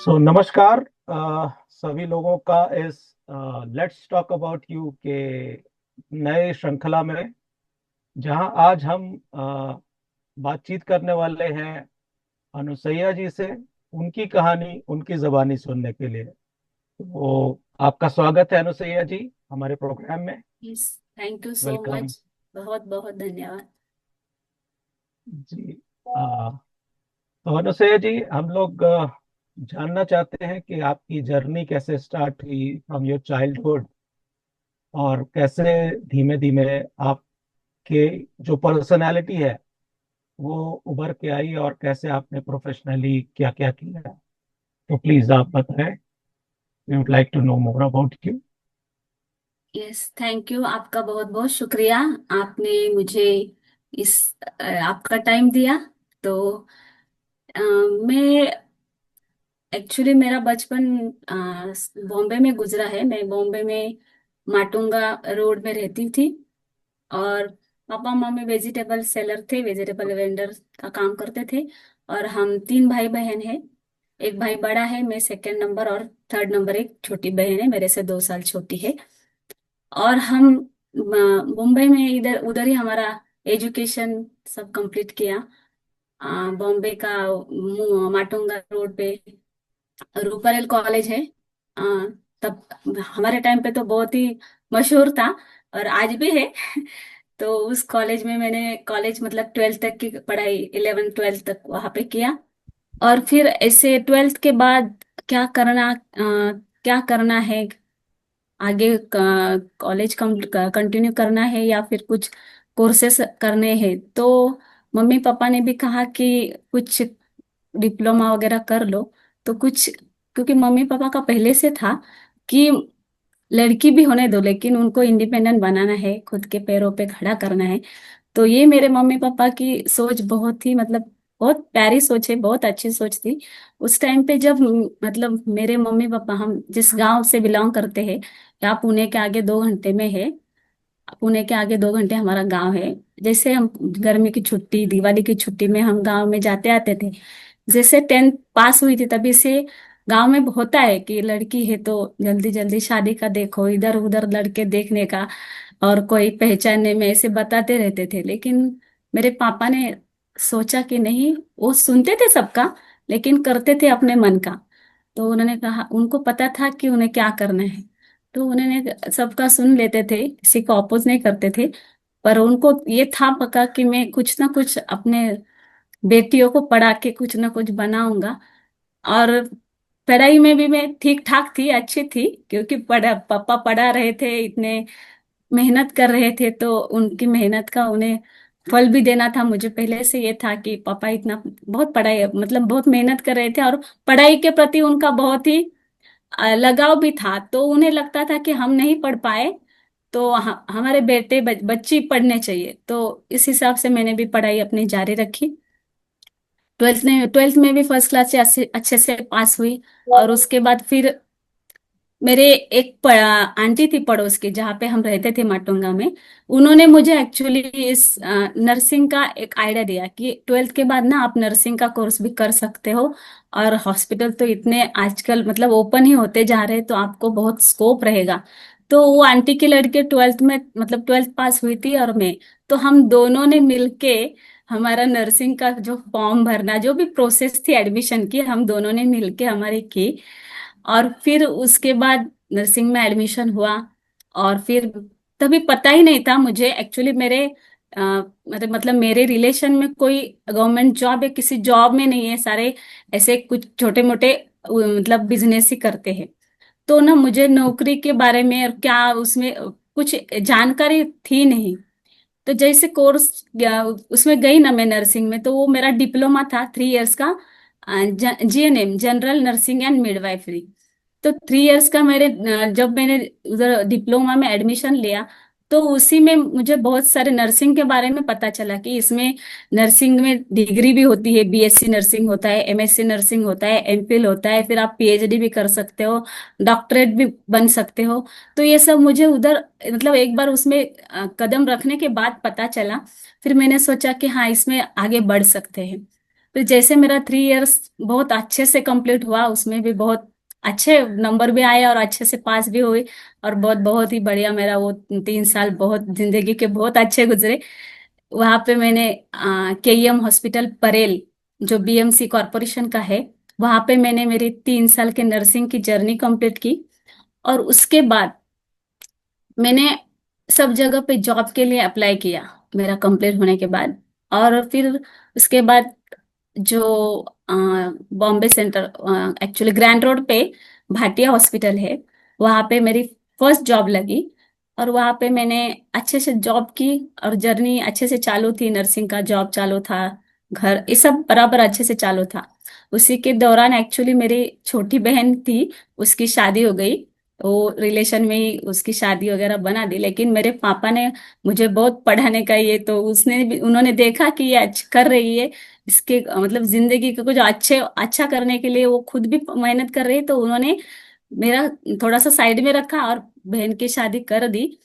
नमस्कार सभी लोगों का इस लेट्स टॉक अबाउट यू के नए श्रृंखला में, जहां आज हम बातचीत करने वाले हैं अनुसैया जी से, उनकी कहानी उनकी जबानी सुनने के लिए। तो आपका स्वागत है अनुसैया जी हमारे प्रोग्राम में। Yes. Thank you so welcome much. बहुत बहुत धन्यवाद। जी। तो अनुसैया जी, हम लोग जानना चाहते हैं कि आपकी जर्नी कैसे स्टार्ट हुई फ्रॉम योर चाइल्डहुड, और कैसे धीमे धीमे आपके जो पर्सनालिटी है वो उभर के आई, और कैसे आपने प्रोफेशनली क्या क्या किया है। तो प्लीज आप बताएं। We would like to know more about you. Yes, thank you. आपका बहुत बहुत शुक्रिया। आपने मुझे इस आपका टाइम दिया। तो मैं एक्चुअली मेरा बचपन बॉम्बे में गुजरा है। मैं बॉम्बे में माटुंगा रोड में रहती थी। और पापा मम्मी वेजिटेबल सेलर थे, वेजिटेबल वेंडर का काम करते थे। और हम तीन भाई बहन हैं। एक भाई बड़ा है, मैं सेकंड नंबर, और थर्ड नंबर एक छोटी बहन है, मेरे से 2 साल छोटी है। और हम मुंबई में इधर उधर ही हमारा एजुकेशन सब कंप्लीट किया। बॉम्बे का माटुंगा रोड पे रूपरेल कॉलेज है। अ, तब हमारे टाइम पे तो बहुत ही मशहूर था, और आज भी है। तो उस कॉलेज में मैंने कॉलेज मतलब 12th तक की पढ़ाई, 11 12 तक वहां पे किया। और फिर ऐसे 12th के बाद क्या करना है आगे, कॉलेज कंटिन्यू करना है या फिर कुछ कोर्सेस करने हैं। तो मम्मी पापा ने भी कहा कि कुछ डिप्लोमा वगैरह कर लो। तो कुछ, क्योंकि मम्मी पापा का पहले से था कि लड़की भी होने दो, लेकिन उनको इंडिपेंडेंट बनाना है, खुद के पैरों पे खड़ा करना है। तो ये मेरे मम्मी पापा की सोच बहुत ही मतलब बहुत प्यारी सोच है, बहुत अच्छी सोच थी उस टाइम पे। जब मतलब मेरे मम्मी पापा, हम जिस गांव से बिलोंग करते हैं, यहाँ पुणे के आगे 2 घंटे में है। पुणे के आगे 2 घंटे हमारा गांव है। जैसे हम गर्मी की छुट्टी, दिवाली की छुट्टी में हम गांव में जाते आते थे। जैसे 10th पास हुई थी तभी से गांव में होता है कि लड़की है तो जल्दी जल्दी शादी का देखो, इधर उधर लड़के देखने का, और कोई पहचानने में ऐसे बताते रहते थे। लेकिन मेरे पापा ने सोचा कि नहीं, वो सुनते थे सबका लेकिन करते थे अपने मन का। तो उन्होंने कहा, उनको पता था कि उन्हें क्या करना है। तो उन्होंने सबका सुन लेते थे, किसी को अपोज नहीं करते थे। पर उनको ये था पक्का कि मैं कुछ ना कुछ अपने बेटियों को पढ़ा के कुछ ना कुछ बनाऊंगा। और पढ़ाई में भी मैं ठीक ठाक थी, अच्छी थी, क्योंकि पापा पढ़ा रहे थे, इतने मेहनत कर रहे थे, तो उनकी मेहनत का उन्हें फल भी देना था। मुझे पहले से ये था कि पापा इतना बहुत पढ़ाई मतलब बहुत मेहनत कर रहे थे, और पढ़ाई के प्रति उनका बहुत ही लगाव भी था। तो उन्हें लगता था कि हम नहीं पढ़ पाए तो हमारे बेटे बच्ची पढ़ने चाहिए। तो इस हिसाब से मैंने भी पढ़ाई अपनी जारी रखी। ट्वेल्थ में भी फर्स्ट क्लास से अच्छे से पास हुई। और उसके बाद फिर मेरे एक आंटी थी पड़ोस की, जहाँ पे हम रहते थे माटुंगा में। उन्होंने मुझे एक्चुअली इस नर्सिंग का एक आइडिया दिया कि 12th के बाद ना आप नर्सिंग का कोर्स भी कर सकते हो। और हॉस्पिटल तो इतने आजकल मतलब ओपन ही होते जा रहे हैं, तो आपको बहुत स्कोप रहेगा। तो वो आंटी की लड़के 12th में मतलब 12th पास हुई थी, और मैं, तो हम दोनों ने मिलके हमारा नर्सिंग का जो फॉर्म भरना, जो भी प्रोसेस थी एडमिशन की, हम दोनों ने मिलके हमारी की। और फिर उसके बाद नर्सिंग में एडमिशन हुआ। और फिर तभी पता ही नहीं था मुझे एक्चुअली मेरे मतलब मेरे रिलेशन में कोई गवर्नमेंट जॉब या किसी जॉब में नहीं है, सारे ऐसे कुछ छोटे मोटे मतलब बिजनेस ही करते हैं। तो ना मुझे नौकरी के बारे में और क्या उसमें कुछ जानकारी थी नहीं। तो जैसे कोर्स उसमें गई ना मैं नर्सिंग में, तो वो मेरा डिप्लोमा था 3 इयर्स का, GNM, general nursing and midwifery. तो 3 इयर्स का जब मैंने उधर डिप्लोमा में एडमिशन लिया, तो उसी में मुझे बहुत सारे नर्सिंग के बारे में पता चला कि इसमें नर्सिंग में डिग्री भी होती है, बीएससी नर्सिंग होता है, एमएससी नर्सिंग होता है, एमफिल होता है, फिर आप पीएचडी भी कर सकते हो, डॉक्टरेट भी बन सकते हो। तो ये सब मुझे उधर मतलब एक बार उसमें कदम रखने के बाद पता चला। फिर मैंने सोचा कि हाँ, इसमें आगे बढ़ सकते हैं। फिर जैसे मेरा 3 इयर्स बहुत अच्छे से कंप्लीट हुआ, उसमें भी बहुत अच्छे नंबर भी आए और अच्छे से पास भी हुई। और बहुत बहुत ही बढ़िया मेरा वो 3 साल बहुत जिंदगी के बहुत अच्छे गुजरे। वहां पे मैंने केईएम हॉस्पिटल परेल, जो बीएमसी कॉरपोरेशन का है, वहां पे मैंने मेरी 3 साल के नर्सिंग की जर्नी कंप्लीट की। और उसके बाद मैंने सब जगह पे जॉब के लिए अप्लाई किया मेरा कंप्लीट होने के बाद। और फिर उसके बाद जो Bombay centre, actually grand road पे भाटिया हॉस्पिटल है, वहाँ पे मेरी फर्स्ट जॉब लगी। और वहाँ पे मैंने अच्छे से जॉब की और जर्नी अच्छे से चालू थी, नर्सिंग का जॉब चालू था, घर ये सब बराबर अच्छे से चालू था। उसी के दौरान एक्चुअली मेरी छोटी बहन थी, उसकी शादी हो गई। वो रिलेशन में ही उसकी शादी वगैरह बना दी, लेकिन मेरे पापा ने मुझे बहुत पढ़ाने का ये, तो उन्होंने देखा कि ये कर रही है, इसके मतलब जिंदगी को कुछ अच्छे अच्छा करने के लिए वो खुद भी मेहनत कर रही है, तो उन्होंने मेरा थोड़ा सा साइड में रखा और बहन की शादी कर दी।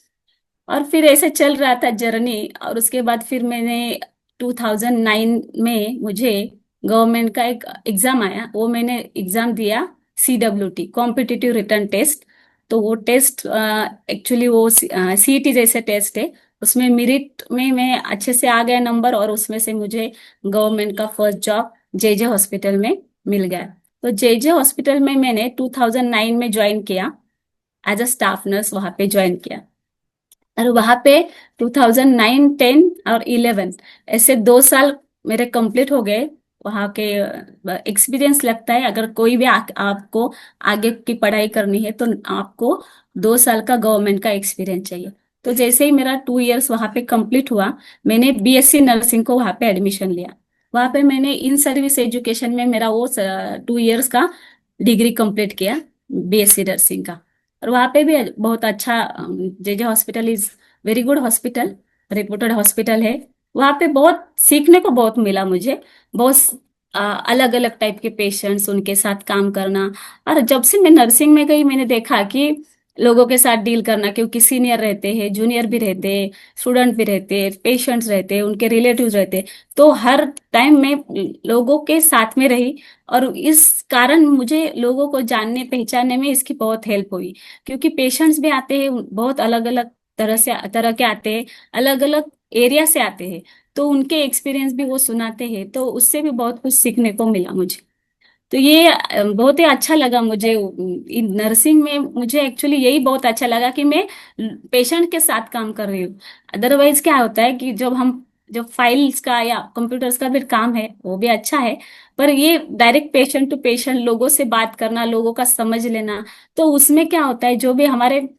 और फिर ऐसे चल रहा था जर्नी। और उसके बाद फिर मैंने 2009 में मुझे गवर्नमेंट का एक एग्जाम आया, वो मैंने एग्जाम दिया, CWT कॉम्पिटिटिव रिटर्न टेस्ट। तो वो टेस्ट एक्चुअली वो सीईटी जैसे टेस्ट है। उसमें मेरिट में मैं अच्छे से आ गया नंबर, और उसमें से मुझे गवर्नमेंट का फर्स्ट जॉब जेजे हॉस्पिटल में मिल गया। तो जेजे हॉस्पिटल में मैंने 2009 में ज्वाइन किया, एज अ स्टाफ नर्स वहां पे ज्वाइन किया। और वहां पे 2009, 10 और 11 ऐसे 2 साल मेरे कंप्लीट हो गए वहां के। एक्सपीरियंस लगता है, अगर कोई भी आपको आगे की पढ़ाई करनी है तो आपको 2 साल का गवर्नमेंट का एक्सपीरियंस चाहिए। तो जैसे ही मेरा 2 इयर्स वहां पे कंप्लीट हुआ, मैंने बीएससी नर्सिंग को वहां पे एडमिशन लिया। वहां पे मैंने इन सर्विस एजुकेशन में मेरा वो 2 इयर्स का डिग्री कंप्लीट किया, बीएससी नर्सिंग का। और वहाँ पे भी बहुत अच्छा, JJ hospital is very good hospital, reported hospital है। वहाँ पे बहुत सीखने को बहुत मिला मुझे, बहुत अलग अलग टाइप के पेशेंट्स, उनके साथ काम करना। और जब से मैं नर्सिंग में गई, मैंने देखा कि लोगों के साथ डील करना, क्योंकि सीनियर रहते हैं, जूनियर भी रहते हैं, स्टूडेंट भी रहते हैं, पेशेंट्स रहते हैं, उनके रिलेटिव्स रहते हैं। तो हर टाइम मैं लोगों के साथ में रही। और इस कारण मुझे लोगों को जानने पहचानने में इसकी बहुत हेल्प हुई। क्योंकि पेशेंट्स भी आते हैं, बहुत अलग अलग तरह के आते हैं, अलग अलग एरिया से आते हैं। तो उनके एक्सपीरियंस भी वो सुनाते हैं, तो उससे भी बहुत कुछ सीखने को मिला मुझे। तो ये बहुत ही अच्छा लगा मुझे। इन नर्सिंग में मुझे एक्चुअली यही बहुत अच्छा लगा कि मैं पेशेंट के साथ काम कर रही हूँ। अदरवाइज क्या होता है कि जब फाइल्स का या कंप्यूटर्स का भी काम है, वो भी अच्छा है, पर ये डायरेक्ट पेशेंट टू पेशेंट लोगों से बात करना, लोगों का समझ लेना, तो उसमें क्या होता है, जो भी हमारे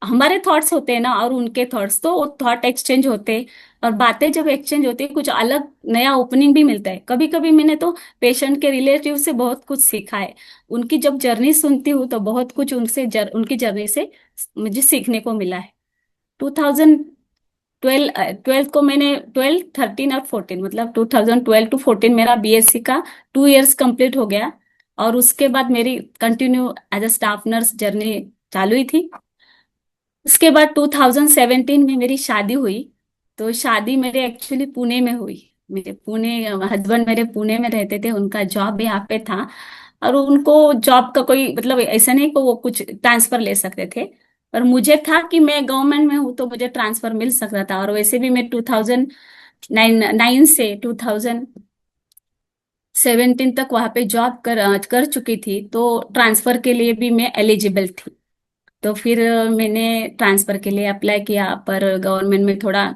हमारे थॉट्स होते हैं ना, और उनके थॉट्स, तो वो थॉट एक्सचेंज होते हैं। और बातें जब एक्सचेंज होती है, कुछ अलग नया ओपनिंग भी मिलता है। कभी कभी मैंने तो पेशेंट के रिलेटिव से बहुत कुछ सीखा है। उनकी जब जर्नी सुनती हूँ तो बहुत कुछ उनकी जर्नी से मुझे सीखने को मिला है। 2012 ट्वेल्थ को मैंने 12, 13 और 14, मतलब 2012 टू 14 मेरा बीएससी का 2 इयर्स कंप्लीट हो गया। और उसके बाद मेरी continue as a staff nurse journey चालू ही थी। उसके बाद 2017 में मेरी शादी हुई। तो शादी मेरे एक्चुअली पुणे में हुई। मेरे पुणे हस्बैंड मेरे पुणे में रहते थे, उनका जॉब भी यहाँ पे था। और उनको जॉब का कोई मतलब ऐसा नहीं कि वो कुछ ट्रांसफर ले सकते थे, पर मुझे था कि मैं गवर्नमेंट में हूँ तो मुझे ट्रांसफर मिल सकता था। और वैसे भी मैं 2009 से 2017 तक वहाँ पे जॉब कर चुकी थी, तो ट्रांसफर के लिए भी मैं एलिजिबल थी। तो फिर मैंने ट्रांसफर के लिए अप्लाई किया, पर गवर्नमेंट में थोड़ा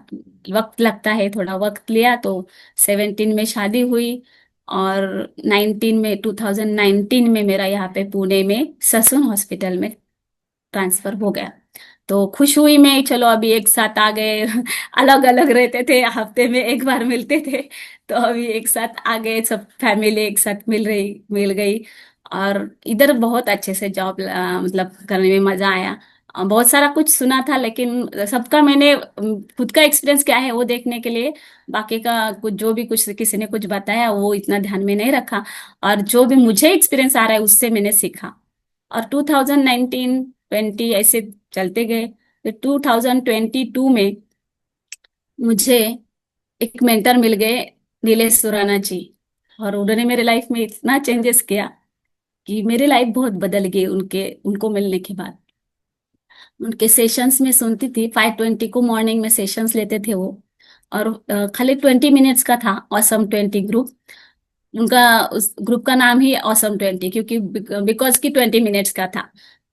वक्त लगता है, थोड़ा वक्त लिया। तो 17 में शादी हुई। और 2019 में मेरा यहाँ पे पुणे में ससून हॉस्पिटल में ट्रांसफर हो गया। तो खुश हुई मैं, चलो अभी एक साथ आ गए। अलग अलग रहते थे, हफ्ते में एक बार मिलते थे, तो अभी एक साथ आ गए, सब फैमिली एक साथ मिल गई। और इधर बहुत अच्छे से जॉब मतलब करने में मजा आया। बहुत सारा कुछ सुना था, लेकिन सबका मैंने खुद का एक्सपीरियंस क्या है वो देखने के लिए, बाकी का कुछ जो भी कुछ किसी ने कुछ बताया वो इतना ध्यान में नहीं रखा। और जो भी मुझे एक्सपीरियंस आ रहा है उससे मैंने सीखा। और 2019, 20 ऐसे चलते गए। फिर 2022 में मुझे एक मेंटर मिल गए, नीलेश सुराना जी। और उन्होंने मेरे लाइफ में इतना चेंजेस किया कि मेरी लाइफ बहुत बदल गई उनके उनको मिलने के बाद। उनके सेशंस में सुनती थी, 5:20 को मॉर्निंग में सेशंस लेते थे वो। और खाली 20 मिनट्स का था ऑसम 20 ग्रुप। उनका उस ग्रुप का नाम ही ऑसम 20, क्योंकि बिकॉज की 20 मिनट्स का था।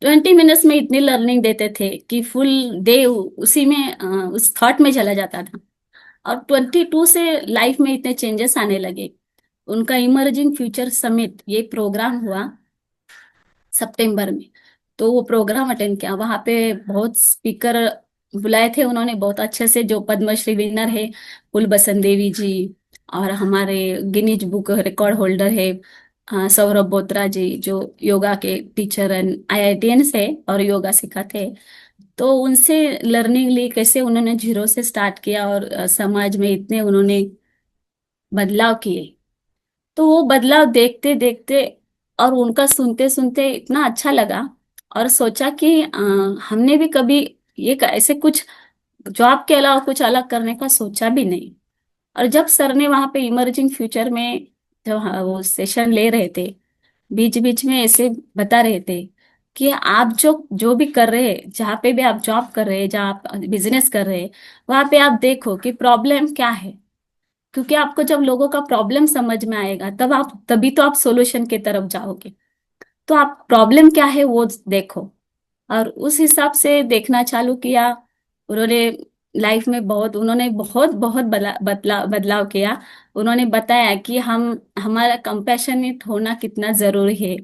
20 मिनट्स में इतनी लर्निंग देते थे कि फुल डे उसी में उस थॉट में चला जाता था। और 22 से लाइफ में इतने चेंजेस आने लगे। उनका इमर्जिंग फ्यूचर समिट ये प्रोग्राम हुआ सितंबर में। तो वो प्रोग्राम अटेंड किया, वहां पे बहुत स्पीकर बुलाए थे उन्होंने बहुत अच्छे से, जो पद्मश्री विनर है कुल बसंत देवी जी, और हमारे गिनीज बुक रिकॉर्ड होल्डर है सौरभ बोत्रा जी, जो योगा के टीचर एंड आईआईटीएन से और योगा सिखाते हैं। तो उनसे लर्निंग ली कैसे उन्होंने जीरो से स्टार्ट किया, और समाज में इतने उन्होंने बदलाव किए। तो वो बदलाव देखते देखते और उनका सुनते सुनते इतना अच्छा लगा। और सोचा कि हमने भी कभी ऐसे कुछ जॉब के अलावा कुछ अलग करने का सोचा भी नहीं। और जब सर ने वहां पे इमर्जिंग फ्यूचर में जब वो सेशन ले रहे थे, बीच बीच में ऐसे बता रहे थे कि आप जो जो भी कर रहे हैं, जहाँ पे भी आप जॉब कर रहे हैं, जहाँ आप बिजनेस कर रहे हैं, वहां पे आप देखो कि प्रॉब्लम क्या है। क्योंकि आपको जब लोगों का प्रॉब्लम समझ में आएगा तभी तो आप सॉल्यूशन की तरफ जाओगे। तो आप प्रॉब्लम क्या है वो देखो। और उस हिसाब से देखना चालू किया। उन्होंने लाइफ में बहुत उन्होंने बहुत बहुत बदलाव किया। उन्होंने बताया कि हम हमारा कंपैशनेट होना कितना जरूरी है।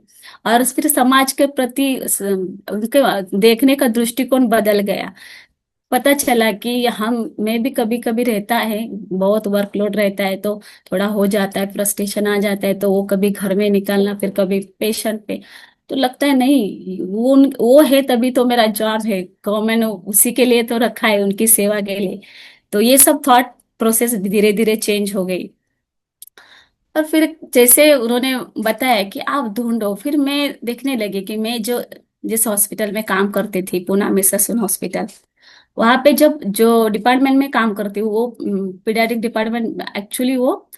और फिर समाज के प्रति उनके देखने का दृष्टिकोण बदल गया। पता चला कि हम में भी कभी कभी रहता है, बहुत वर्कलोड रहता है तो थोड़ा हो जाता है, फ्रस्ट्रेशन आ जाता है, तो वो कभी घर में निकालना, फिर कभी पेशेंट पे। तो लगता है नहीं, वो है तभी तो मेरा जॉब है, गवर्नमेंट उसी के लिए तो रखा है, उनकी सेवा के लिए। तो ये सब थॉट प्रोसेस धीरे धीरे चेंज हो गई। और फिर जैसे उन्होंने बताया कि आप ढूंढो, फिर मैं देखने लगी कि मैं जो जिस हॉस्पिटल में काम करती थी, पूना में ससून हॉस्पिटल, वहां पे जब जो डिपार्टमेंट में काम करती हूँ वो पीडियाट्रिक डिपार्टमेंट, एक्चुअली वो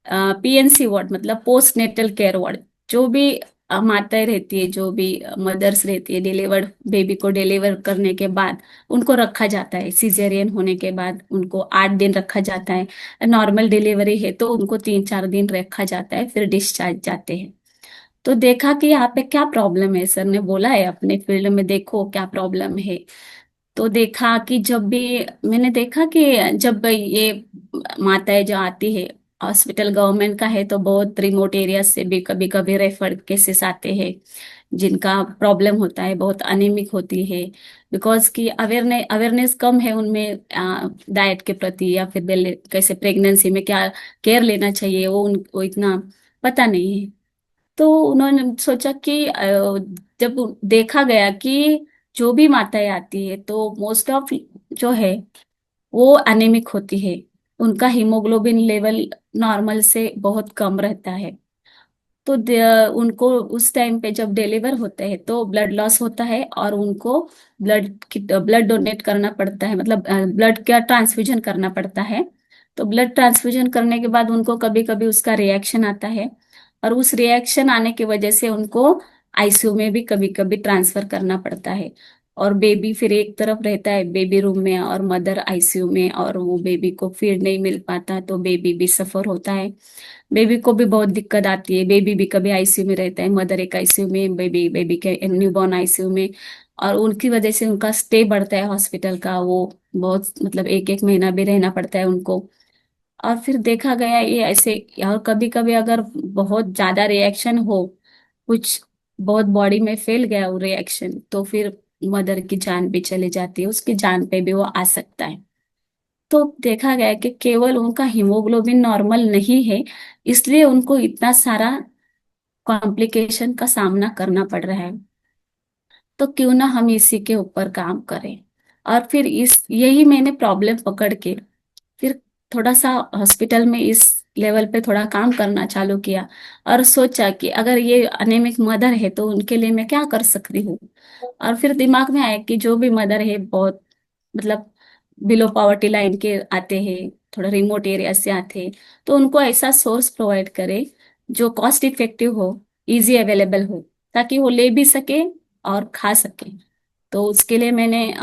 पीएनसी वार्ड मतलब पोस्ट नेटल केयर वार्ड। जो भी माताएं रहती है, जो भी मदर्स रहती है, डिलीवर्ड बेबी को डिलीवर करने के बाद उनको रखा जाता है, सिजेरियन होने के बाद उनको 8 दिन रखा जाता है। नॉर्मल डिलीवरी है तो उनको 3-4 दिन रखा जाता है, फिर डिस्चार्ज जाते हैं। तो देखा कि यहाँ पे क्या प्रॉब्लम है, सर ने बोला है अपने फील्ड में देखो क्या प्रॉब्लम है। तो देखा कि जब भी मैंने देखा कि जब ये माताएं जो आती है, हॉस्पिटल गवर्नमेंट का है तो बहुत रिमोट एरिया से भी कभी कभी रेफर केसेस आते हैं, जिनका प्रॉब्लम होता है, बहुत अनेमिक होती है। बिकॉज की अवेयरनेस कम है उनमें डाइट के प्रति, या फिर कैसे प्रेगनेंसी में क्या केयर लेना चाहिए, वो इतना पता नहीं है। तो उन्होंने सोचा कि जब देखा गया कि जो भी माताएं आती है तो मोस्ट ऑफ जो है वो एनीमिक होती है, उनका हीमोग्लोबिन लेवल नॉर्मल से बहुत कम रहता है। तो उनको उस टाइम पे जब डिलीवर होते हैं तो ब्लड लॉस होता है, और उनको ब्लड डोनेट करना पड़ता है, मतलब ब्लड का ट्रांसफ्यूजन करना पड़ता है। तो ब्लड ट्रांसफ्यूजन करने के बाद उनको कभी कभी उसका रिएक्शन आता है, और उस रिएक्शन आने की वजह से उनको आईसीयू में भी कभी कभी ट्रांसफर करना पड़ता है। और बेबी फिर एक तरफ रहता है बेबी रूम में, और मदर आईसीयू में, और वो बेबी को फीड नहीं मिल पाता तो बेबी भी सफर होता है। बेबी को भी बहुत दिक्कत आती है, बेबी भी कभी आईसीयू में रहता है, मदर एक आईसीयू में, बेबी बेबी के न्यूबॉर्न आईसीयू में। और उनकी वजह से उनका स्टे बढ़ता है हॉस्पिटल का, वो बहुत मतलब एक एक महीना भी रहना पड़ता है उनको। और फिर देखा गया ये ऐसे, और कभी कभी अगर बहुत ज्यादा रिएक्शन हो, कुछ बहुत बॉडी में फैल गया वो रिएक्शन, तो फिर मदर की जान भी चली जाती है, उसकी जान पे भी वो आ सकता है। तो देखा गया कि केवल उनका हीमोग्लोबिन नॉर्मल नहीं है, इसलिए उनको इतना सारा कॉम्प्लिकेशन का सामना करना पड़ रहा है। तो क्यों ना हम इसी के ऊपर काम करें। और फिर इस यही मैंने प्रॉब्लम पकड़ के फिर थोड़ा सा हॉस्पिटल में इस लेवल पे थोड़ा काम करना चालू किया। और सोचा कि अगर ये अनेमिक मदर है तो उनके लिए मैं क्या कर सकती हूँ। और फिर दिमाग में आया कि जो भी मदर है बहुत मतलब बिलो पॉवर्टी लाइन के आते हैं, थोड़ा रिमोट एरिया से आते हैं, तो उनको ऐसा सोर्स प्रोवाइड करे जो कॉस्ट इफेक्टिव हो, इजी अवेलेबल हो, ताकि वो ले भी सके और खा सके। तो उसके लिए मैंने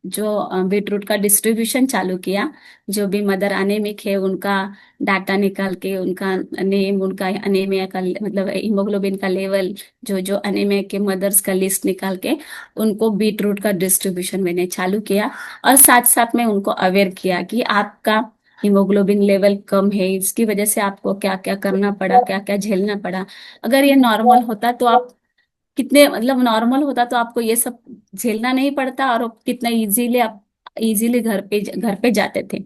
बीट रूट का डिस्ट्रीब्यूशन चालू किया। जो भी मदर अनेमिक है उनका डाटा निकाल के, उनका नेम, उनका अनेमिया का मतलब हीमोग्लोबिन का लेवल, जो जो अनेमिया के मदर्स का लिस्ट निकाल के उनको बीट रूट का डिस्ट्रीब्यूशन मैंने चालू किया। और साथ साथ में उनको अवेयर किया कि आपका हीमोग्लोबिन लेवल कम है, इसकी वजह से आपको क्या क्या करना पड़ा, क्या क्या झेलना पड़ा। अगर ये नॉर्मल होता तो आप कितने, मतलब नॉर्मल होता तो आपको ये सब झेलना नहीं पड़ता, और आप कितना इजीली, आप इजीली घर पे जाते थे।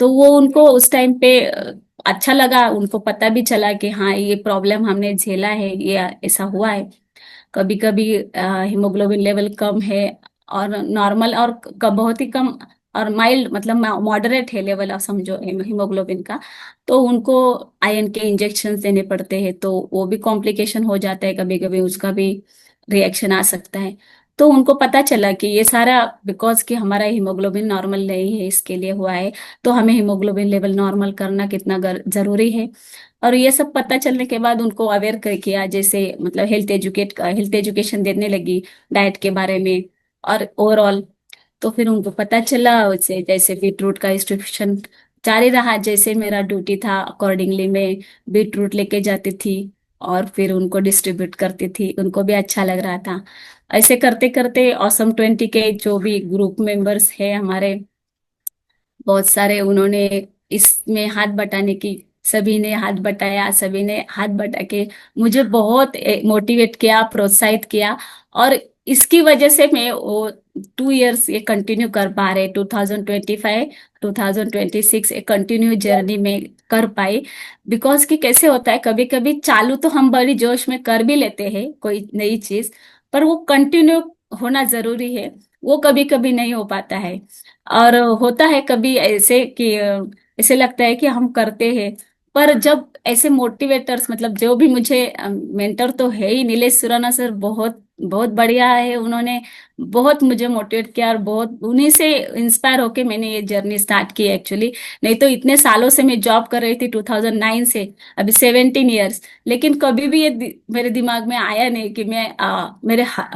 तो वो उनको उस टाइम पे अच्छा लगा, उनको पता भी चला कि हाँ ये प्रॉब्लम हमने झेला है, ये ऐसा हुआ है। कभी कभी हीमोग्लोबिन लेवल कम है और नॉर्मल, और बहुत ही कम और माइल्ड, मतलब मॉडरेट है लेवल, आप समझो हीमोग्लोबिन का, तो उनको आयरन के इंजेक्शन देने पड़ते हैं, तो वो भी कॉम्प्लिकेशन हो जाता है, कभी कभी उसका भी रिएक्शन आ सकता है। तो उनको पता चला कि ये सारा बिकॉज कि हमारा हीमोग्लोबिन नॉर्मल नहीं है, इसके लिए हुआ है। तो हमें हीमोग्लोबिन लेवल नॉर्मल करना कितना जरूरी है। और ये सब पता चलने के बाद उनको अवेयर कर किया, जैसे मतलब हेल्थ एजुकेशन देने लगी डाइट के बारे में और ओवरऑल। तो फिर उनको पता चला, उससे जैसे बीटरूट का डिस्ट्रीब्यूशन जारी रहा, जैसे मेरा ड्यूटी था अकॉर्डिंगली मैं बीटरूट लेके जाती थी और फिर उनको डिस्ट्रीब्यूट करती थी, उनको भी अच्छा लग रहा था। ऐसे करते करते ऑसम 20 के जो भी ग्रुप मेंबर्स है हमारे, बहुत सारे, उन्होंने इसमें हाथ बटाने की, सभी ने हाथ बटाया, सभी ने हाथ बटा के मुझे बहुत मोटिवेट किया, प्रोत्साहित किया। और इसकी वजह से मैं वो 2 इयर्स ये कंटिन्यू कर पा रहे, 2025 2026 एक कंटिन्यू जर्नी में कर पाई। बिकॉज कि कैसे होता है, कभी कभी चालू तो हम बड़ी जोश में कर भी लेते हैं कोई नई चीज, पर वो कंटिन्यू होना जरूरी है, वो कभी कभी नहीं हो पाता है। और होता है कभी ऐसे कि ऐसे लगता है कि हम करते हैं, पर जब ऐसे मोटिवेटर्स, मतलब जो भी मुझे मेंटर तो है ही, नीलेश सुराना सर बहुत बहुत बढ़िया है, उन्होंने बहुत मुझे मोटिवेट किया, और बहुत उन्हीं से इंस्पायर होके मैंने ये जर्नी स्टार्ट की एक्चुअली। नहीं तो इतने सालों से मैं जॉब कर रही थी, 2009 से अभी 17 इयर्स, लेकिन कभी भी ये मेरे दिमाग में आया नहीं कि मैं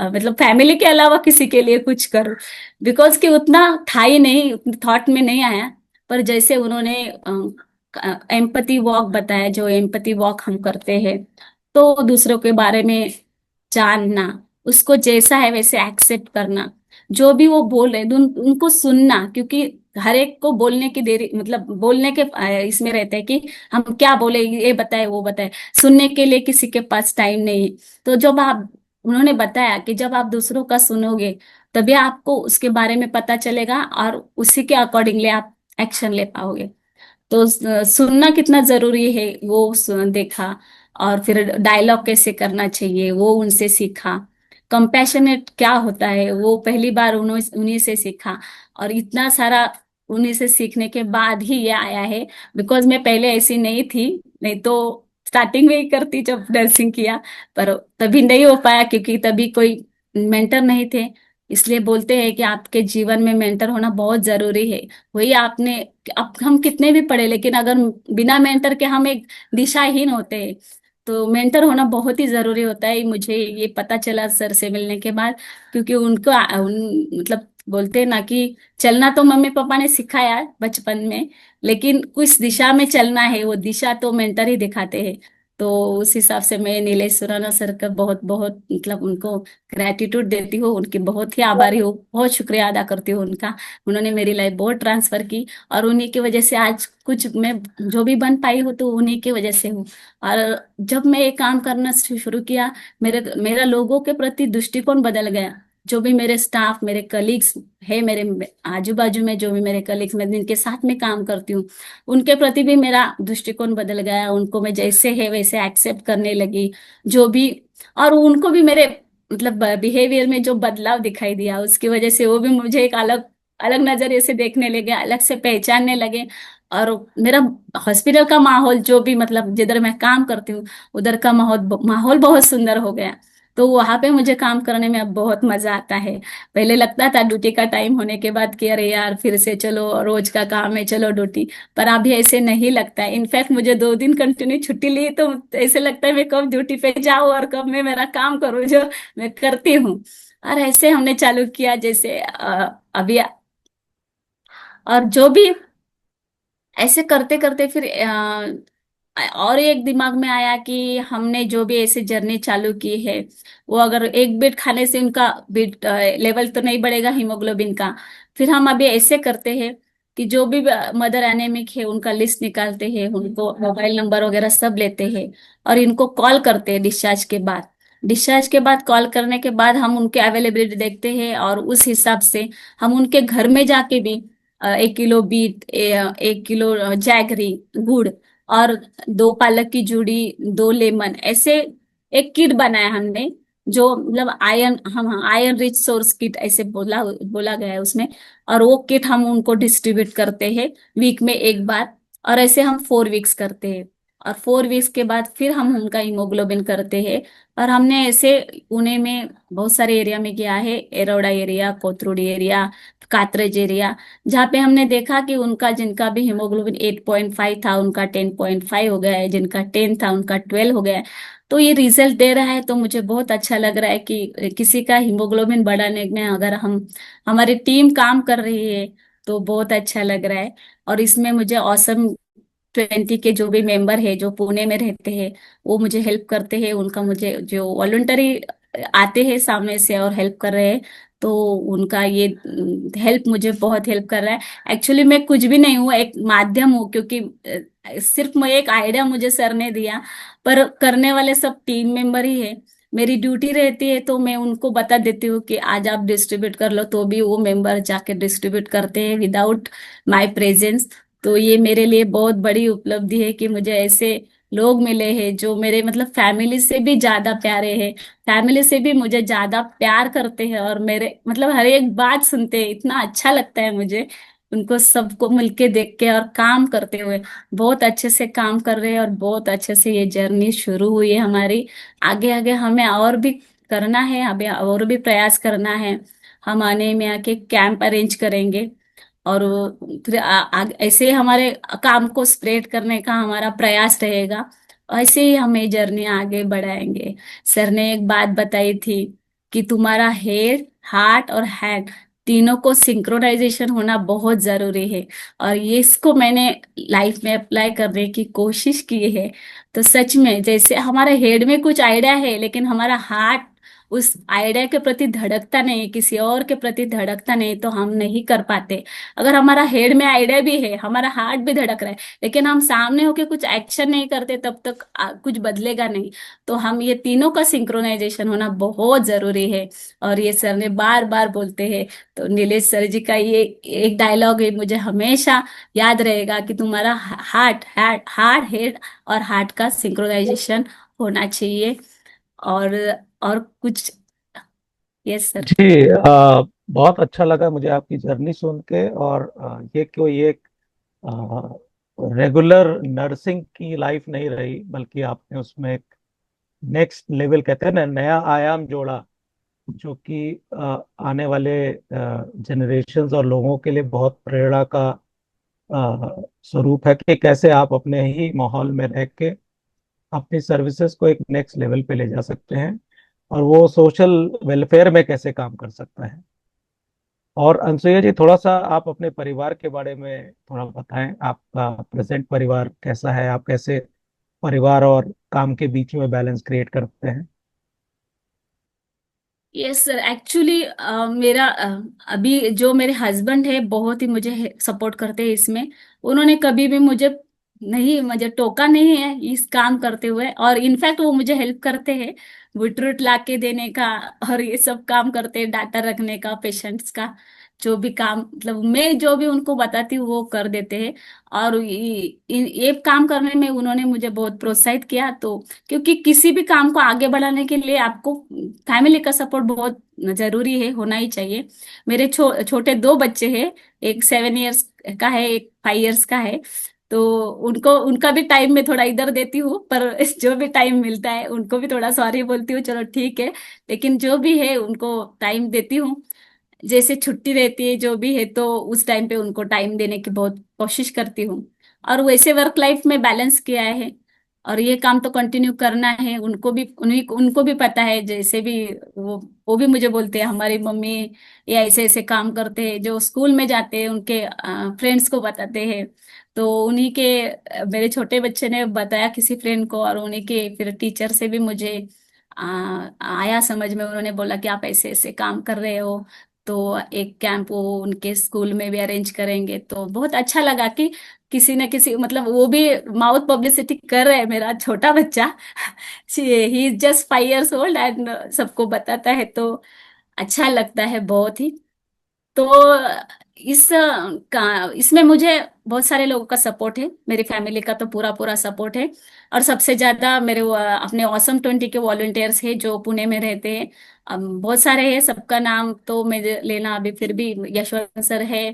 मतलब फैमिली के अलावा किसी के लिए कुछ करूं। बिकॉज कि उतना था ही नहीं, थॉट में नहीं आया। पर जैसे उन्होंने एम्पति वॉक बताया, जो एम्पति वॉक हम करते हैं, तो दूसरों के बारे में जानना, उसको जैसा है वैसे एक्सेप्ट करना, जो भी वो बोल रहे हैं उनको सुनना, क्योंकि हर एक को बोलने की देरी, मतलब बोलने के इसमें रहता है कि हम क्या बोले, ये बताए वो बताए, सुनने के लिए किसी के पास टाइम नहीं है। तो जब आप, उन्होंने बताया कि जब आप दूसरों का सुनोगे तभी आपको उसके बारे में पता चलेगा, और उसी के अकॉर्डिंगली आप एक्शन ले पाओगे। तो सुनना कितना जरूरी है वो देखा। और फिर डायलॉग कैसे करना चाहिए वो उनसे सीखा। कंपैशनेट क्या होता है वो पहली बार उन्हीं से सीखा। और इतना सारा उन्हीं से सीखने के बाद ही ये आया है। बिकॉज मैं पहले ऐसी नहीं थी, नहीं तो स्टार्टिंग में ही करती जब नर्सिंग किया, पर तभी नहीं हो पाया क्योंकि तभी कोई मेंटर नहीं थे। इसलिए बोलते हैं कि आपके जीवन में मेंटर होना बहुत जरूरी है। वही आपने, अब हम कितने भी पढ़े, लेकिन अगर बिना मेंटर के हम एक दिशाहीन होते हैं, तो मेंटर होना बहुत ही जरूरी होता है। मुझे ये पता चला सर से मिलने के बाद, क्योंकि मतलब बोलते हैं ना कि चलना तो मम्मी पापा ने सिखाया बचपन में, लेकिन कुछ दिशा में चलना है, वो दिशा तो मेंटर ही दिखाते हैं। तो उस हिसाब से मैं नीलेश सुराना सर का बहुत बहुत मतलब उनको ग्रेटिट्यूड देती हूँ, उनकी बहुत ही आभारी हूँ, बहुत शुक्रिया अदा करती हूँ उनका। उन्होंने मेरी लाइफ बहुत ट्रांसफर की, और उन्हीं की वजह से आज कुछ मैं जो भी बन पाई हूँ तो उन्हीं की वजह से हूँ। और जब मैं ये काम करना शुरू किया, मेरे मेरा लोगों के प्रति दृष्टिकोण बदल गया। जो भी मेरे स्टाफ, मेरे कलीग्स है, मेरे आजू बाजू में जो भी मेरे कलीग्स, मैं जिनके साथ में काम करती हूँ, उनके प्रति भी मेरा दृष्टिकोण बदल गया। उनको मैं जैसे है वैसे एक्सेप्ट करने लगी, जो भी। और उनको भी मेरे मतलब बिहेवियर में जो बदलाव दिखाई दिया, उसकी वजह से वो भी मुझे एक अलग अलग नजरिए से देखने लगे, अलग से पहचानने लगे। और मेरा हॉस्पिटल का माहौल, जो भी मतलब जिधर मैं काम करती हूँ, उधर का माहौल माहौल बहुत सुंदर हो गया। तो वहां पे मुझे काम करने में अब बहुत मजा आता है। पहले लगता था ड्यूटी का टाइम होने के बाद कि अरे यार फिर से चलो, रोज का काम है, चलो ड्यूटी। पर अभी ऐसे नहीं लगता है। इनफैक्ट मुझे 2 दिन कंटिन्यू छुट्टी ली तो ऐसे लगता है मैं कब ड्यूटी पे जाऊं और कब मैं मेरा काम करूं जो मैं करती हूँ। और ऐसे हमने चालू किया जैसे अभी। और जो भी ऐसे करते करते फिर और एक दिमाग में आया कि हमने जो भी ऐसे जर्नी चालू की है, वो अगर एक बीट खाने से उनका बीट लेवल तो नहीं बढ़ेगा हीमोग्लोबिन का। फिर हम अभी ऐसे करते हैं कि जो भी मदर एनेमिक है उनका लिस्ट निकालते हैं, उनको मोबाइल नंबर वगैरह सब लेते हैं और इनको कॉल करते हैं डिस्चार्ज के बाद। डिस्चार्ज के बाद कॉल करने के बाद हम उनके अवेलेबिलिटी देखते हैं और उस हिसाब से हम उनके घर में जाके भी 1 किलो बीट, 1 किलो जैगरी गुड़ और 2 पालक की जूड़ी, 2 लेमन, ऐसे एक किट बनाया हमने। जो मतलब आयरन, हम आयरन रिच सोर्स किट ऐसे बोला बोला गया है उसमें। और वो किट हम उनको डिस्ट्रीब्यूट करते हैं वीक में एक बार। और ऐसे हम 4 वीक्स करते हैं। और 4 वीक्स के बाद फिर हम उनका हीमोग्लोबिन करते हैं। और हमने ऐसे पुणे में बहुत सारे एरिया में किया है, Yerawada area, Kothrud area, Katraj area, जहाँ पे हमने देखा कि उनका जिनका भी हीमोग्लोबिन 8.5 था उनका 10.5 हो गया है, जिनका 10 था उनका 12 हो गया है। तो ये रिजल्ट दे रहा है तो मुझे बहुत अच्छा लग रहा है कि किसी का हीमोग्लोबिन बढ़ाने में अगर हम, हमारी टीम काम कर रही है तो बहुत अच्छा लग रहा है। और इसमें मुझे ऑसम 20 के जो भी मेंबर है जो पुणे में रहते हैं वो मुझे हेल्प करते हैं। उनका मुझे जो वॉलंटरी आते हैं सामने से और हेल्प कर रहे हैं, तो उनका ये हेल्प मुझे बहुत हेल्प कर रहा है। एक्चुअली मैं कुछ भी नहीं हूँ, एक माध्यम हूँ, क्योंकि सिर्फ मैं एक आइडिया मुझे सर ने दिया, पर करने वाले सब टीम मेंबर ही है। मेरी ड्यूटी रहती है तो मैं उनको बता देती हूँ कि आज आप डिस्ट्रीब्यूट कर लो, तो भी वो मेंबर जाके डिस्ट्रीब्यूट करते हैं विदाउट माय प्रेजेंस। तो ये मेरे लिए बहुत बड़ी उपलब्धि है कि मुझे ऐसे लोग मिले हैं जो मेरे मतलब फैमिली से भी ज्यादा प्यारे हैं, फैमिली से भी मुझे ज्यादा प्यार करते हैं और मेरे मतलब हर एक बात सुनते हैं। इतना अच्छा लगता है मुझे उनको सबको मिलके देख के और काम करते हुए। बहुत अच्छे से काम कर रहे हैं और बहुत अच्छे से ये जर्नी शुरू हुई है हमारी। आगे आगे हमें और भी करना है, अभी और भी प्रयास करना है। हम आने में आके कैंप अरेंज करेंगे और फिर ऐसे ही हमारे काम को स्प्रेड करने का हमारा प्रयास रहेगा। ऐसे ही हम ये जर्नी आगे बढ़ाएंगे। सर ने एक बात बताई थी कि तुम्हारा हेड, हार्ट और हैंड तीनों को सिंक्रोनाइजेशन होना बहुत जरूरी है। और ये इसको मैंने लाइफ में अप्लाई करने की कोशिश की है। तो सच में जैसे हमारे हेड में कुछ आइडिया है लेकिन हमारा हार्ट उस आइडिया के प्रति धड़कता नहीं, किसी और के प्रति धड़कता नहीं, तो हम नहीं कर पाते। अगर हमारा हेड में आइडिया भी है, हमारा हार्ट भी धड़क रहा है, लेकिन हम सामने होके कुछ एक्शन नहीं करते, तब तक कुछ बदलेगा नहीं। तो हम ये तीनों का सिंक्रोनाइजेशन होना बहुत जरूरी है। और ये सर ने बार बार बोलते हैं। तो नीलेश सर जी का ये एक डायलॉग है मुझे हमेशा याद रहेगा कि तुम्हारा हार्ट हार्ट हार्ट हेड और हार्ट का सिंक्रोनाइजेशन होना चाहिए। और और कुछ। Yes sir. जी, बहुत अच्छा लगा मुझे आपकी जर्नी सुन के। और ये कोई एक रेगुलर नर्सिंग की लाइफ नहीं रही, बल्कि आपने उसमें एक नेक्स्ट लेवल, कहते हैं ना, नया आयाम जोड़ा, जो कि आने वाले जनरेशन्स और लोगों के लिए बहुत प्रेरणा का स्वरूप है कि कैसे आप अपने ही माहौल में रह के अपनी सर्विसेज को एक नेक्स्ट लेवल पे ले जा सकते हैं, और वो सोशल वेलफेयर में कैसे काम कर सकता है। और अनसुईया जी, थोड़ा सा आप अपने परिवार के बारे में थोड़ा बताएं। आपका प्रेजेंट परिवार कैसा है? आप कैसे परिवार और काम के बीच में बैलेंस क्रिएट करते हैं? यस सर, एक्चुअली मेरा अभी जो मेरे हस्बैंड है बहुत ही मुझे सपोर्ट करते हैं इसमें। उन्होंने कभी भी मुझे टोका नहीं है इस काम करते हुए, और इनफैक्ट वो मुझे हेल्प करते हैं बीटरूट ला के देने का और ये सब काम करते हैं, डाटा रखने का, पेशेंट्स का जो भी काम, मतलब मैं जो भी उनको बताती हूँ वो कर देते हैं। और ये काम करने में उन्होंने मुझे बहुत प्रोत्साहित किया। तो क्योंकि किसी भी काम को आगे बढ़ाने के लिए आपको फैमिली का सपोर्ट बहुत जरूरी है, होना ही चाहिए। मेरे छोटे 2 बच्चे हैं, एक 7 इयर्स का है, एक 5 इयर्स का है। तो उनको उनका भी टाइम मैं थोड़ा इधर देती हूँ, पर जो भी टाइम मिलता है उनको भी थोड़ा सॉरी बोलती हूँ, चलो ठीक है, लेकिन जो भी है उनको टाइम देती हूँ। जैसे छुट्टी रहती है जो भी है, तो उस टाइम पे उनको टाइम देने की बहुत कोशिश करती हूँ। और वैसे वर्क लाइफ में बैलेंस किया है, और ये काम तो कंटिन्यू करना है। उनको भी उनको भी पता है, जैसे भी वो भी मुझे बोलते हैं हमारी मम्मी ये ऐसे ऐसे काम करते हैं, जो स्कूल में जाते हैं उनके फ्रेंड्स को बताते हैं। तो उन्हीं के मेरे छोटे बच्चे ने बताया किसी फ्रेंड को, और उन्हीं के फिर टीचर से भी मुझे आया समझ में, उन्होंने बोला कि आप ऐसे ऐसे काम कर रहे हो, तो एक कैंप वो उनके स्कूल में भी अरेंज करेंगे। तो बहुत अच्छा लगा कि किसी न किसी, मतलब वो भी माउथ पब्लिसिटी कर रहे हैं, मेरा छोटा बच्चा he is just 5 years old and सबको बताता है, तो अच्छा लगता है बहुत ही। तो इस का इसमें मुझे बहुत सारे लोगों का सपोर्ट है, मेरी फैमिली का तो पूरा पूरा सपोर्ट है। और सबसे ज्यादा मेरे अपने ऑसम 20 के वॉलंटियर्स हैं जो पुणे में रहते हैं। बहुत सारे हैं, सबका नाम तो मैं लेना अभी, फिर भी यशवंत सर है,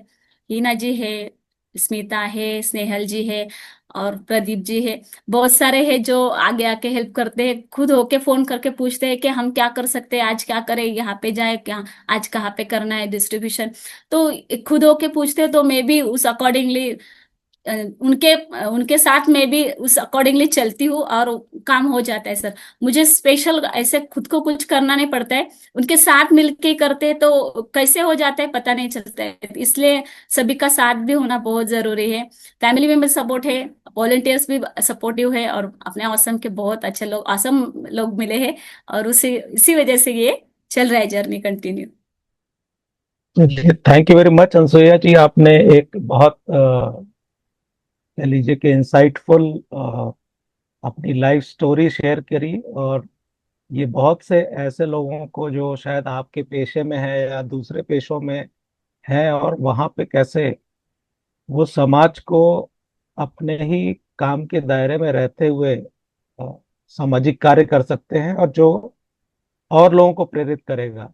हीना जी है, स्मिता है, स्नेहल जी है, और प्रदीप जी है। बहुत सारे हैं जो आगे आके हेल्प करते हैं, खुद होके फोन करके पूछते हैं कि हम क्या कर सकते हैं, आज क्या करें, यहाँ पे जाए क्या, आज कहाँ पे करना है डिस्ट्रीब्यूशन। तो खुद होके पूछते हैं, तो मैं भी उस अकॉर्डिंगली उनके उनके साथ में भी उस अकॉर्डिंगली चलती हूँ, और काम हो जाता है सर। मुझे स्पेशल ऐसे खुद को कुछ करना नहीं पड़ता है, उनके साथ मिलके करते हैं तो कैसे हो जाता है पता नहीं चलता है, इसलिए सभी का साथ भी होना बहुत जरूरी है। फैमिली में भी सपोर्ट है, वॉलंटियर्स भी सपोर्टिव है, और अपने असम के बहुत अच्छे लोग, असम लोग मिले हैं, और उसी इसी वजह से ये चल रहा है जर्नी कंटिन्यू। जी, thank you very much Anasuya ji. आपने एक बहुत कह लीजिए कि इंसाइटफुल अपनी लाइफ स्टोरी शेयर करी। और ये बहुत से ऐसे लोगों को जो शायद आपके पेशे में है या दूसरे पेशों में है, और वहाँ पे कैसे वो समाज को अपने ही काम के दायरे में रहते हुए सामाजिक कार्य कर सकते हैं, और जो और लोगों को प्रेरित करेगा।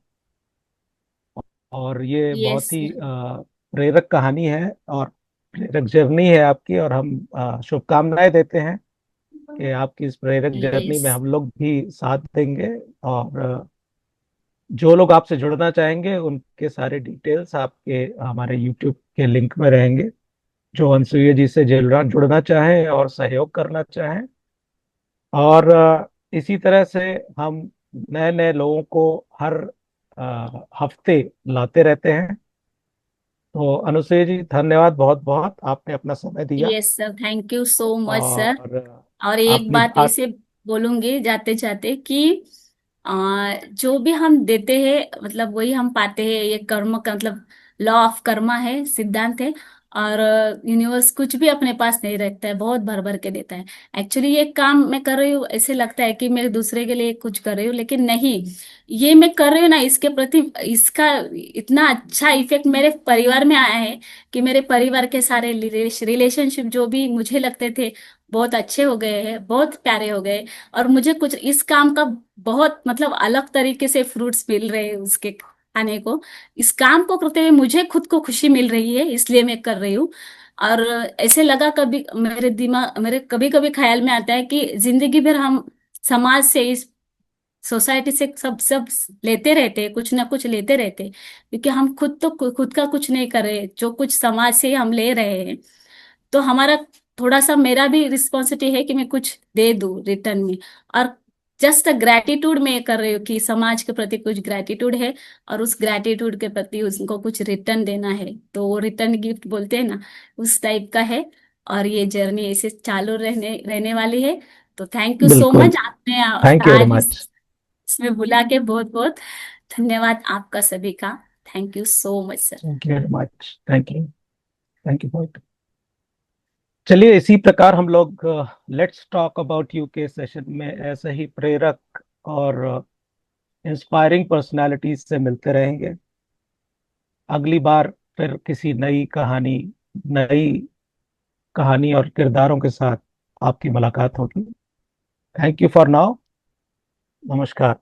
और ये यस। बहुत ही प्रेरक कहानी है और प्रेरक जर्नी है आपकी। और हम शुभकामनाएं देते हैं कि आपकी इस प्रेरक जर्नी यस। में हम लोग भी साथ देंगे। और जो लोग आपसे जुड़ना चाहेंगे उनके सारे डिटेल्स आपके हमारे यूट्यूब के लिंक में रहेंगे। जो अनसुईया जी से जुड़ना जुड़ना चाहें और सहयोग करना चाहें, और इसी तरह से हम नए नए लोगों को हर हफ्ते लाते रहते हैं। तो अनुसुईया जी, धन्यवाद बहुत बहुत, आपने अपना समय दिया। Yes sir, thank you so much sir. और और एक आपने बात बात। ऐसे बोलूंगी जाते जाते कि जो भी हम देते हैं मतलब वही हम पाते हैं, ये कर्म का मतलब लॉ ऑफ कर्मा है, सिद्धांत है। और यूनिवर्स कुछ भी अपने पास नहीं रखता है, बहुत भर भर के देता है। एक्चुअली ये काम मैं कर रही हूँ, ऐसे लगता है कि मैं दूसरे के लिए कुछ कर रही हूँ, लेकिन नहीं। ये मैं कर रही हूँ ना, इसके प्रति इसका इतना अच्छा इफेक्ट मेरे परिवार में आया है, कि मेरे परिवार के सारे रिलेशनशिप जो भी मुझे लगते थे बहुत अच्छे हो गए हैं, बहुत प्यारे हो गए। और मुझे कुछ इस काम का बहुत मतलब अलग तरीके से फ्रूट्स मिल रहे हैं उसके खाने को। इस काम को करते हुए मुझे खुद को खुशी मिल रही है, इसलिए मैं कर रही हूँ। और ऐसे लगा, कभी मेरे कभी कभी ख्याल में आता है कि जिंदगी भर हम समाज से, इस सोसाइटी से सब सब लेते रहते हैं, कुछ ना कुछ लेते रहते हैं, क्योंकि हम खुद तो खुद का कुछ नहीं कर रहे, जो कुछ समाज से हम ले रहे हैं। तो हमारा थोड़ा सा, मेरा भी रिस्पॉन्सिबिलिटी है कि मैं कुछ दे दूं रिटर्न में। और जस्ट ग्रैटिट्यूड में ये कर रही हूँ कि समाज के प्रति कुछ ग्रैटिट्यूड है, और उस ग्रैटिट्यूड के प्रति उसको कुछ रिटर्न देना है, तो वो रिटर्न गिफ्ट बोलते हैं ना, उस टाइप का है। और ये जर्नी ऐसे चालू रहने रहने वाली है। तो थैंक यू सो बिल्कुल। मच, आपने थैंक यू वेरी आज मच। इसमें बुला के बहुत बहुत धन्यवाद आपका सभी का। Thank you so much sir. Thank you very much. Thank you. Thank you बहुत। चलिए, इसी प्रकार हम लोग लेट्स टॉक अबाउट यू के सेशन में ऐसे ही प्रेरक और इंस्पायरिंग पर्सनालिटीज से मिलते रहेंगे। अगली बार फिर किसी नई कहानी और किरदारों के साथ आपकी मुलाकात होगी। Thank you for now. नमस्कार।